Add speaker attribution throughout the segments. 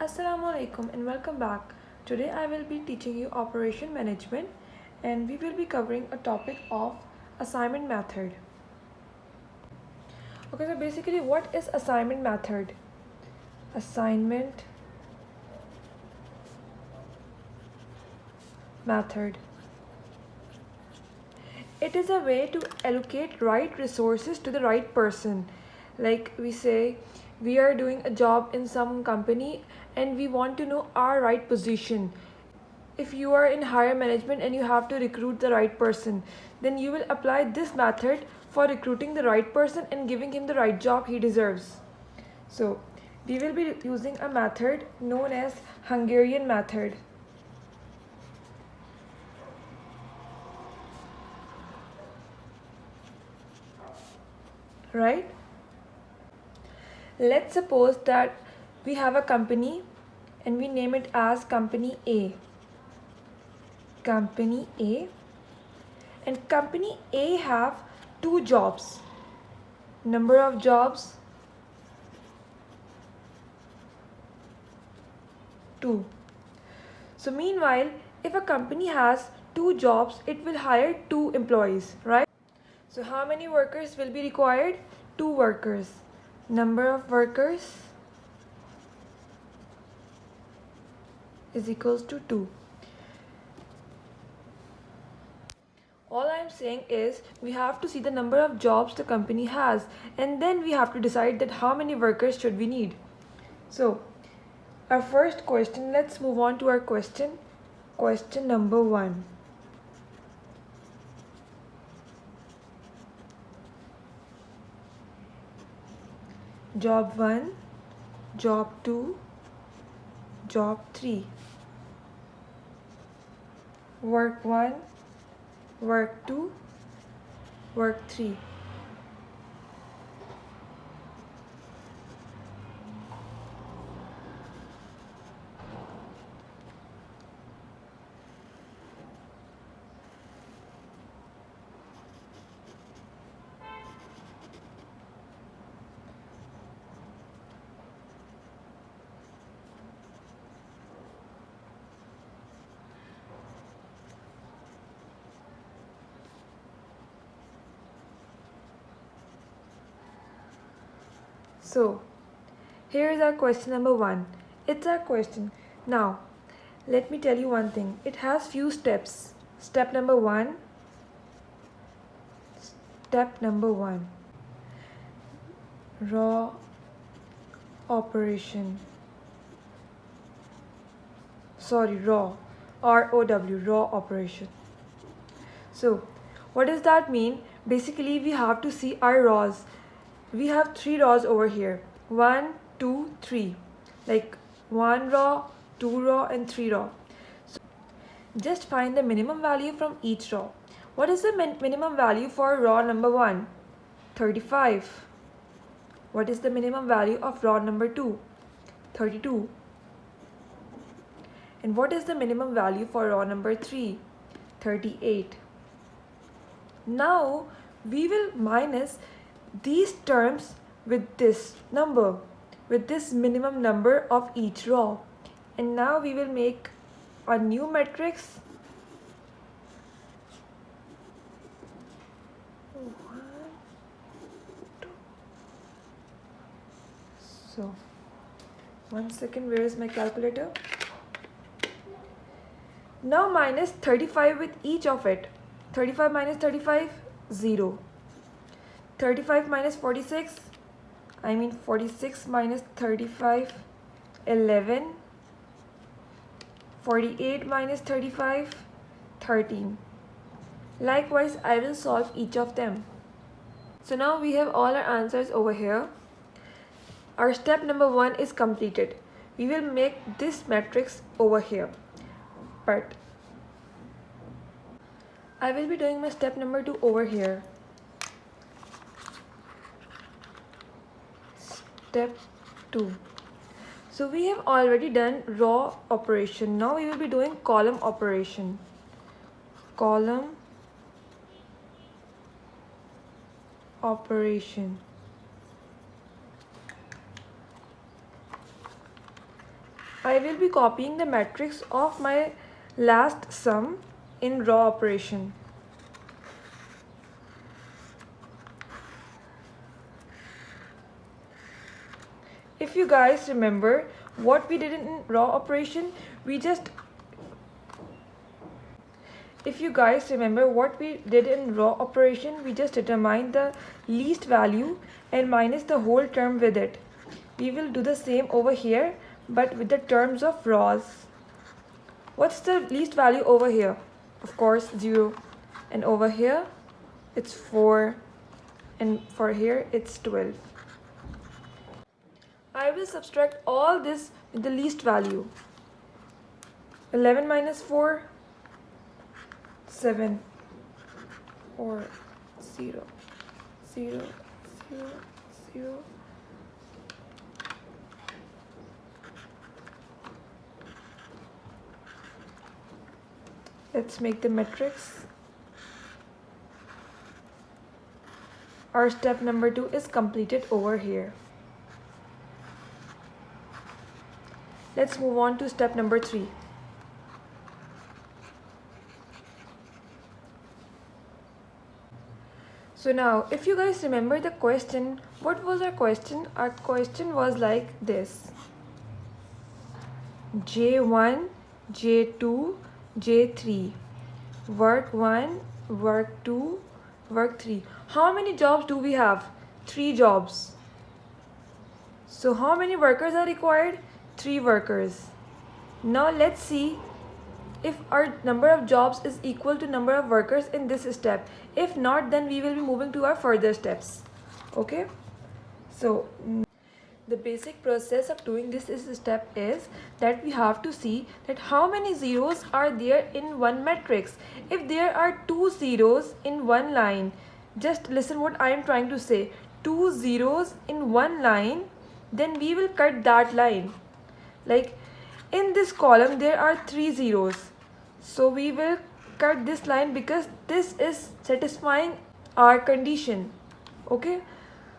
Speaker 1: Assalamu alaikum and welcome back. Today I will be teaching you operation management and we will be covering a topic of assignment method. Okay, so basically what is assignment method? Assignment method. It is a way to allocate right resources to the right person. Like we say, we are doing a job in some company and we want to know our right position. If you are in higher management and you have to recruit the right person, then you will apply this method for recruiting the right person and giving him the right job he deserves. So, we will be using a method known as Hungarian method. Right? Let's suppose that we have a company and we name it as company A. Company A. And company A have two jobs. Number of jobs 2. So meanwhile, if a company has two jobs, it will hire 2 employees, right? So how many workers will be required? 2 workers. Number of workers is equals to 2. All I am saying is we have to see the number of jobs the company has and then we have to decide that how many workers should we need. So our first question, let's move on to our question. Question number 1. Job 1, job 2, job 3. Work 1, work 2, work 3. So, here is our question number 1. It's our question. Now, let me tell you one thing. It has few steps. Step number 1. Step number 1. Raw operation. Sorry, raw. R-O-W, raw operation. So, what does that mean? Basically, we have to see our raws. We have 3 raws over here. 1, 2, 3. Like 1 raw, 2 raw and 3 raw. So just find the minimum value from each raw. What is the minimum value for raw number 1? 35. What is the minimum value of raw number 2? 32. And what is the minimum value for raw number 3? 38. Now we will minus these terms with this number, with this minimum number of each raw. And now we will make a new matrix. So, 1 second, where is my calculator? Now minus 35 with each of it. 35 minus 35, 0. 35 minus 46, 46 minus 35, 11. 48 minus 35, 13. Likewise, I will solve each of them. So now we have all our answers over here. Our step number 1 is completed. We will make this matrix over here. But I will be doing my step number 2 over here. Step 2. So we have already done raw operation. Now we will be doing column operation. Column operation. I will be copying the matrix of my last sum in raw operation. If you guys remember what we did in raw operation, we just determined the least value and minus the whole term with it. We will do the same over here, but with the terms of raws. What's the least value over here? Of course 0. And over here it's 4. And for here it's 12. I will subtract all this with the least value. 11 minus 4, 7, or 0, 0, 0, 0. Let's make the matrix. Our step number 2 is completed over here. Let's move on to step number 3. So now, if you guys remember the question, what was our question? Our question was like this: J1, J2, J3, work 1, work 2, work 3. How many jobs do we have? 3 jobs. So how many workers are required? 3 workers. Now let's see if our number of jobs is equal to number of workers in this step. If not, then we will be moving to our further steps. Okay, so the basic process of doing this step is that we have to see that how many zeros are there in one matrix. If there are 2 zeros in one line, just listen what I am trying to say. 2 zeros in one line, then we will cut that line. Like in this column there are 3 zeros, so we will cut this line because this is satisfying our condition. Okay,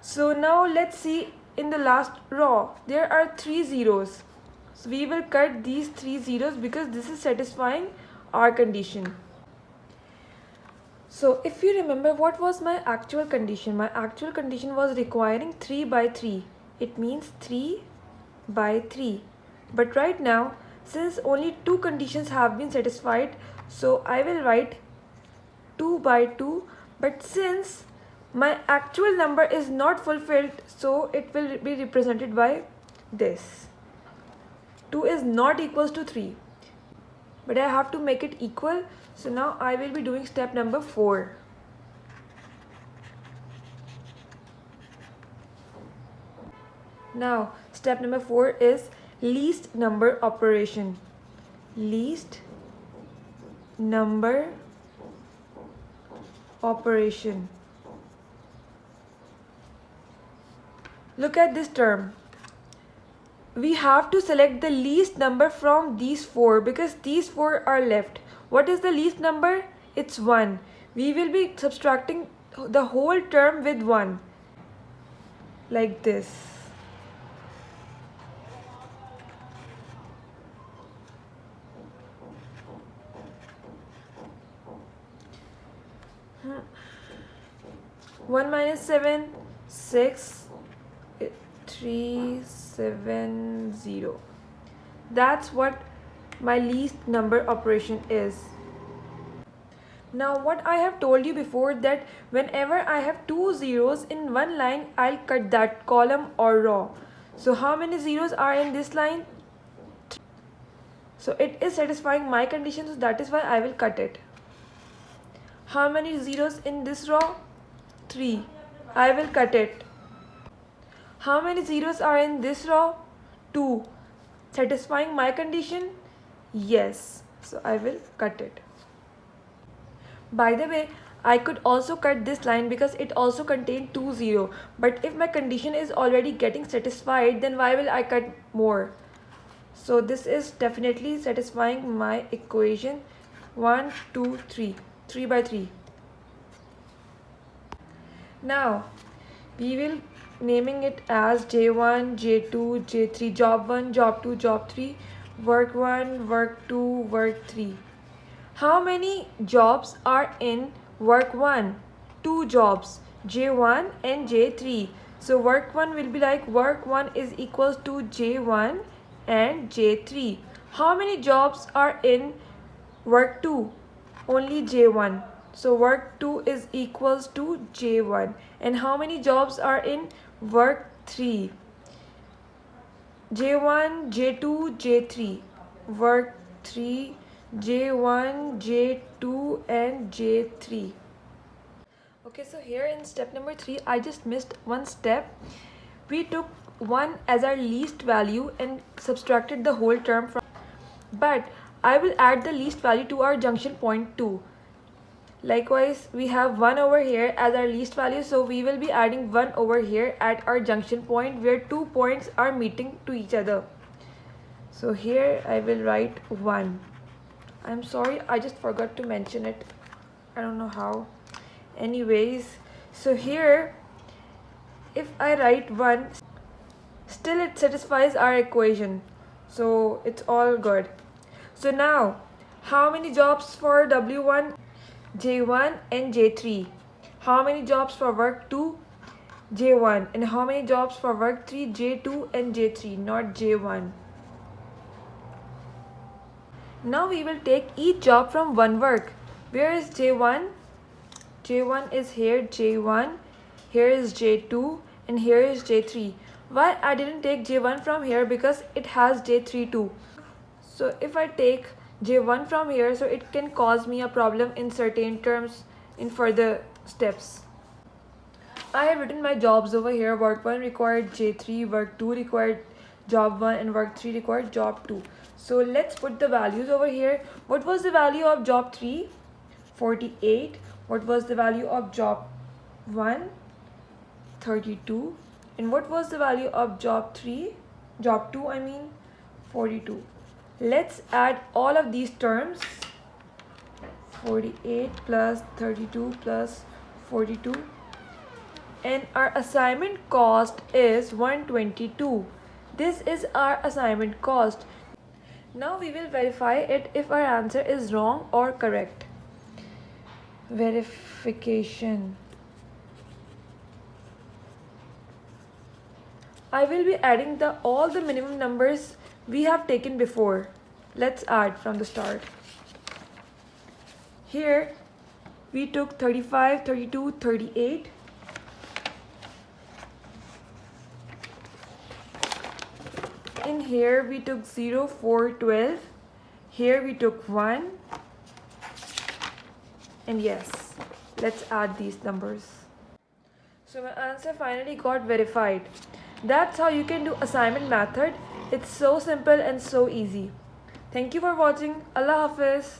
Speaker 1: so now let's see, in the last row there are 3 zeros, so we will cut these 3 zeros because this is satisfying our condition. So if you remember, what was my actual condition? My actual condition was requiring 3 by 3. It means 3 by 3. But right now, since only 2 conditions have been satisfied, so I will write 2 by 2. But since my actual number is not fulfilled, so it will be represented by this. 2 is not equals to 3, but I have to make it equal. So now I will be doing step number 4. Now step number 4 is least number operation. Least number operation. Look at this term. We have to select the least number from these 4 because these 4 are left. What is the least number? It's 1. We will be subtracting the whole term with 1. Like this. One minus 7, 6, 3, 7, 0. That's what my least number operation is. Now what I have told you before, that whenever I have 2 zeros in one line, I'll cut that column or row. So how many zeros are in this line? So it is satisfying my condition, so that is why I will cut it. How many zeros in this row? 3. I will cut it. How many zeros are in this row? 2. Satisfying my condition? Yes. So I will cut it. By the way, I could also cut this line because it also contained 2 0. But if my condition is already getting satisfied, then why will I cut more? So this is definitely satisfying my equation. 1, 2, 3. 3 by 3. Now we will naming it as J1, J2, J3, job 1, job 2, job 3, work 1, work 2, work 3. How many jobs are in work 1? 2 jobs, J1 and J3. So work 1 will be like work 1 is equals to J1 and J3. How many jobs are in work 2? Only J1. So work 2 is equals to J1. And how many jobs are in work 3? J1, J2, J3. Work 3, J1, J2 and J3. Okay, so here in step number 3, I just missed one step. We took 1 as our least value and subtracted the whole term from, but I will add the least value to our junction point too. Likewise, we have 1 over here as our least value, so we will be adding 1 over here at our junction point where 2 points are meeting to each other. So here I will write 1. I'm sorry, I just forgot to mention it. I don't know how. Anyways, so here if I write 1, still it satisfies our equation. So it's all good. So now, how many jobs for W1? J1 and J3. How many jobs for work 2? J1. And how many jobs for work 3? J2 and J3, not J1. Now we will take each job from one work. Where is J1? J1 is here, J1. Here is J2 and here is J3. Why I didn't take J1 from here? Because it has J3 too. So if I take J1 from here, so it can cause me a problem in certain terms in further steps. I have written my jobs over here. Work 1 required J3, work 2 required job 1 and work 3 required job 2. So let's put the values over here. What was the value of job 3? 48. What was the value of job 1? 32. And what was the value of job 3? Job 2 I mean 42. Let's add all of these terms. 48 plus 32 plus 42. And our assignment cost is 122. This is our assignment cost. Now we will verify it if our answer is wrong or correct. Verification. I will be adding all the minimum numbers we have taken before. Let's add from the start. Here we took 35, 32, 38. In here we took 0, 4, 12. Here we took 1. And yes, let's add these numbers. So my answer finally got verified. That's how you can do assignment method. It's so simple and so easy. Thank you for watching. Allah Hafiz.